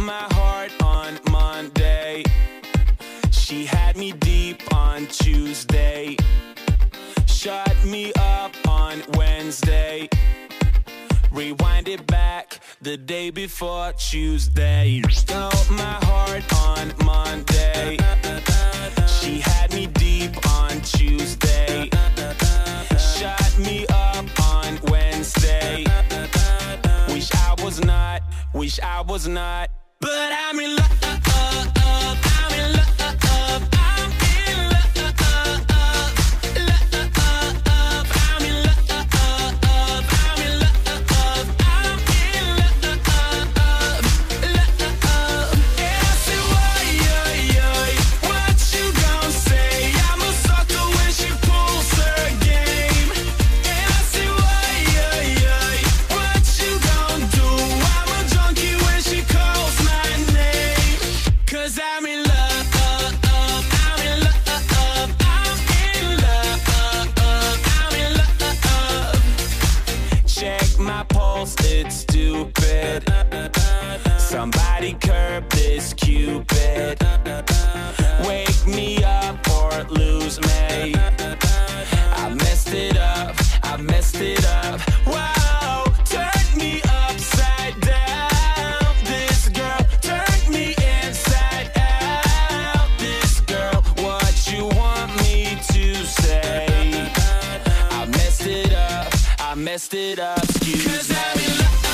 my heart on Monday. She had me deep on Tuesday. Shut me up on Wednesday. Rewind it back the day before Tuesday. Stole my heart on Monday. She had me deep on Tuesday. Shut me up on Wednesday. Wish I was not. But I'm in love, I'm in love, I'm in love, I'm in love, I'm in love, I'm in love. And I say, what you gon' say? I'm a sucker when she pulls her game. And I say, what you gon' do? I'm a junkie when she calls my name. 'Cause I'm in love, I'm in love, I'm in love, I'm in love. Check my pulse, it's stupid. Somebody curb this Cupid. Wake me up or lose me. I messed it up, I messed it up. Wow, turn me upside down. This girl turned me inside out. This girl, what you want me to say? I messed it up, I messed it up. Excuse me. 'Cause I'm in love.